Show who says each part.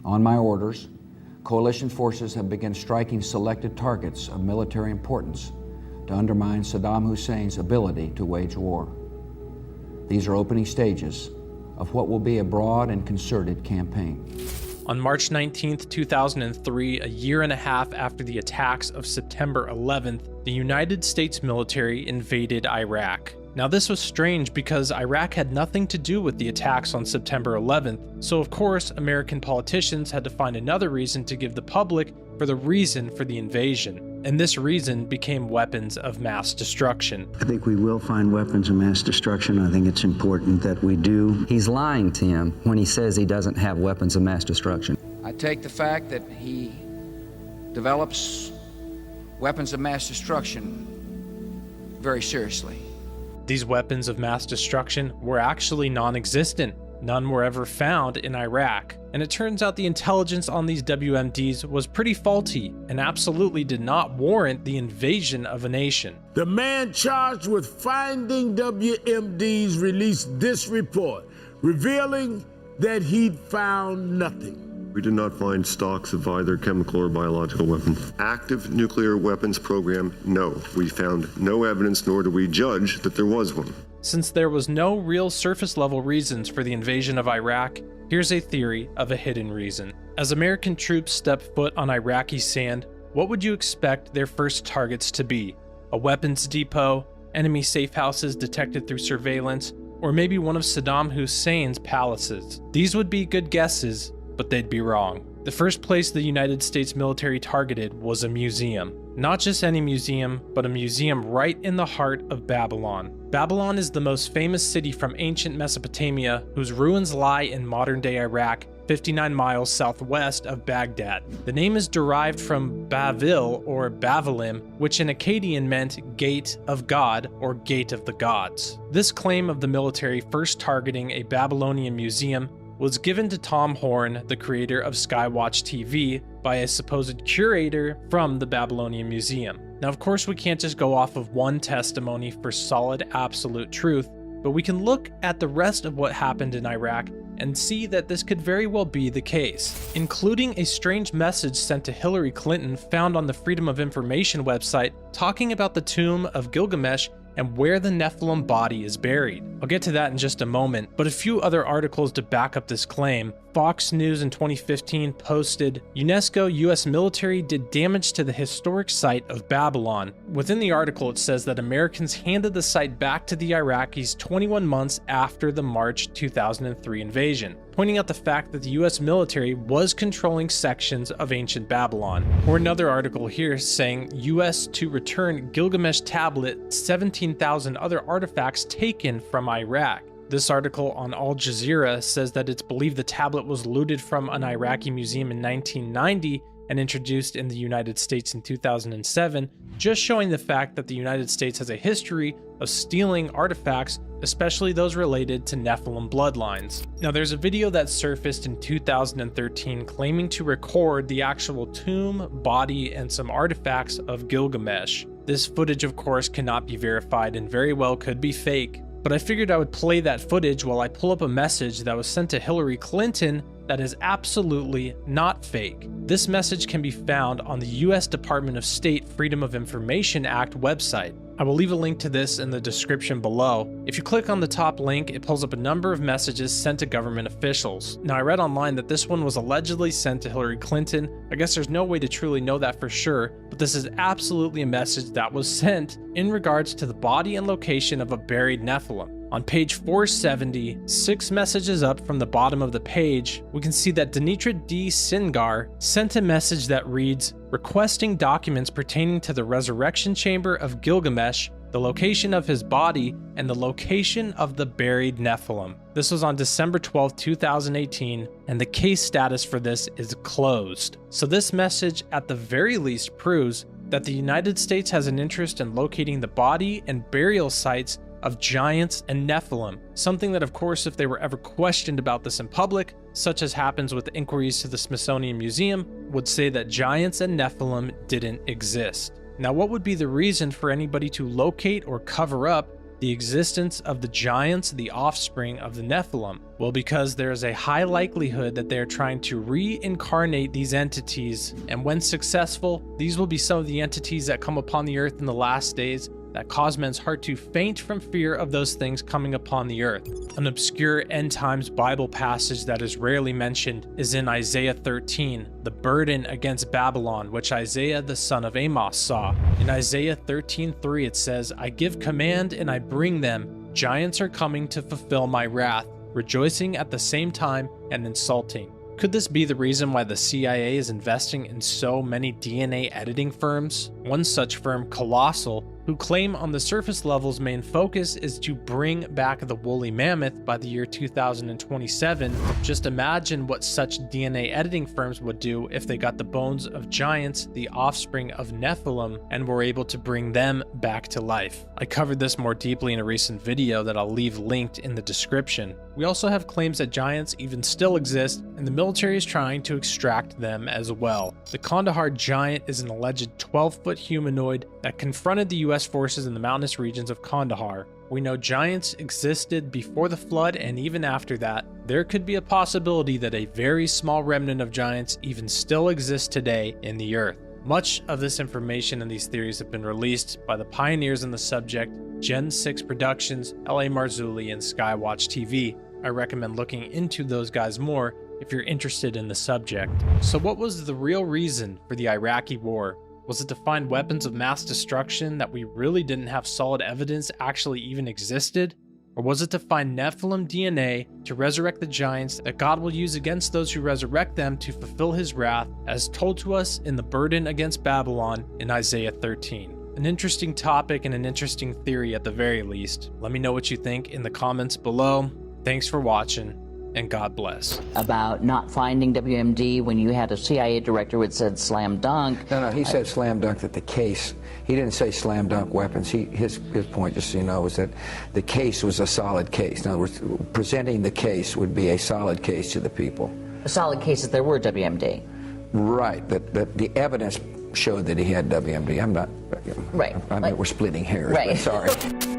Speaker 1: On my orders, coalition forces have begun striking selected targets of military importance to undermine Saddam Hussein's ability to wage war. These are opening stages of what will be a broad and concerted campaign.
Speaker 2: On March 19, 2003, a year and a half after the attacks of September 11th, the United States military invaded Iraq. Now this was strange because Iraq had nothing to do with the attacks on September 11th, so of course American politicians had to find another reason to give the public for the reason for the invasion, and this reason became weapons of mass destruction.
Speaker 3: I think we will find weapons of mass destruction. I think it's important that we do.
Speaker 4: He's lying, Tim, when he says he doesn't have weapons of mass destruction.
Speaker 1: I take the fact that he develops weapons of mass destruction very seriously.
Speaker 2: These weapons of mass destruction were actually non-existent. None were ever found in Iraq, and it turns out the intelligence on these WMDs was pretty faulty and absolutely did not warrant the invasion of a nation.
Speaker 5: The man charged with finding WMDs released this report, revealing that he'd found nothing.
Speaker 6: We did not find stocks of either chemical or biological weapons. Active nuclear weapons program, no. We found no evidence, nor do we judge that there was one.
Speaker 2: Since there was no real surface level reasons for the invasion of Iraq, here's a theory of a hidden reason. As American troops step foot on Iraqi sand, what would you expect their first targets to be? A weapons depot, enemy safe houses detected through surveillance, or maybe one of Saddam Hussein's palaces? These would be good guesses, but they'd be wrong. The first place the United States military targeted was a museum. Not just any museum, but a museum right in the heart of Babylon. Babylon is the most famous city from ancient Mesopotamia, whose ruins lie in modern-day Iraq, 59 miles southwest of Baghdad. The name is derived from Bavil or Bavalim, which in Akkadian meant Gate of God or Gate of the Gods. This claim of the military first targeting a Babylonian museum was given to Tom Horn, the creator of Skywatch TV, by a supposed curator from the Babylonian Museum. Now, of course, we can't just go off of one testimony for solid, absolute truth, but we can look at the rest of what happened in Iraq and see that this could very well be the case, including a strange message sent to Hillary Clinton found on the Freedom of Information website talking about the tomb of Gilgamesh and where the Nephilim body is buried. I'll get to that in just a moment, but a few other articles to back up this claim. Fox News in 2015 posted, UNESCO US military did damage to the historic site of Babylon. Within the article it says that Americans handed the site back to the Iraqis 21 months after the March 2003 invasion, pointing out the fact that the US military was controlling sections of ancient Babylon. Or another article here saying US to return Gilgamesh tablet, 17,000 other artifacts taken from Iraq. This article on Al Jazeera says that it's believed the tablet was looted from an Iraqi museum in 1990 and introduced in the United States in 2007, just showing the fact that the United States has a history of stealing artifacts, especially those related to Nephilim bloodlines. Now, there's a video that surfaced in 2013 claiming to record the actual tomb, body, and some artifacts of Gilgamesh. This footage, of course, cannot be verified and very well could be fake, but I figured I would play that footage while I pull up a message that was sent to Hillary Clinton that is absolutely not fake. This message can be found on the US Department of State Freedom of Information Act website. I will leave a link to this in the description below. If you click on the top link, it pulls up a number of messages sent to government officials. Now, I read online that this one was allegedly sent to Hillary Clinton. I guess there's no way to truly know that for sure, but this is absolutely a message that was sent in regards to the body and location of a buried Nephilim. On page 470, 6 messages up from the bottom of the page, we can see that Denitra D. Singar sent a message that reads, requesting documents pertaining to the resurrection chamber of Gilgamesh, the location of his body, and the location of the buried Nephilim. This was on December 12, 2018, and the case status for this is closed. So this message at the very least proves that the United States has an interest in locating the body and burial sites of giants and Nephilim, something that, of course, if they were ever questioned about this in public, such as happens with inquiries to the Smithsonian Museum, would say that giants and Nephilim didn't exist. Now, what would be the reason for anybody to locate or cover up the existence of the giants, the offspring of the Nephilim? Well, because there is a high likelihood that they are trying to reincarnate these entities, and when successful, these will be some of the entities that come upon the earth in the last days that cause men's heart to faint from fear of those things coming upon the earth. An obscure end times Bible passage that is rarely mentioned is in Isaiah 13, the burden against Babylon, which Isaiah the son of Amos saw. In Isaiah 13:3 it says, "I give command and I bring them. Giants are coming to fulfill my wrath, rejoicing at the same time and insulting." Could this be the reason why the CIA is investing in so many DNA editing firms? One such firm, Colossal, who claim on the surface level's main focus is to bring back the woolly mammoth by the year 2027. Just imagine what such DNA editing firms would do if they got the bones of giants, the offspring of Nephilim, and were able to bring them back to life. I covered this more deeply in a recent video that I'll leave linked in the description. We also have claims that giants even still exist, and the military is trying to extract them as well. The Kandahar giant is an alleged 12-foot humanoid that confronted the US forces in the mountainous regions of Kandahar. We know giants existed before the flood, and even after that, there could be a possibility that a very small remnant of giants even still exists today in the earth. Much of this information and these theories have been released by the pioneers in the subject, Gen 6 Productions, L.A. Marzulli, and Skywatch TV. I recommend looking into those guys more if you're interested in the subject. So what was the real reason for the Iraqi war? Was it to find weapons of mass destruction that we really didn't have solid evidence actually even existed? Or was it to find Nephilim DNA to resurrect the giants that God will use against those who resurrect them to fulfill his wrath, as told to us in the burden against Babylon in Isaiah 13? An interesting topic and an interesting theory at the very least. Let me know what you think in the comments below. Thanks for watching, and God bless.
Speaker 7: About not finding WMD when you had a CIA director who had said slam dunk.
Speaker 1: No, he said slam dunk that the case, he didn't say slam dunk weapons. His point, just so you know, was that the case was a solid case. In other words, presenting the case would be a solid case to the people.
Speaker 7: A solid case that there were WMD.
Speaker 1: Right, that the evidence showed that he had WMD. I'm not,
Speaker 7: right.
Speaker 1: I mean, we're splitting hairs,
Speaker 7: right.
Speaker 1: but sorry.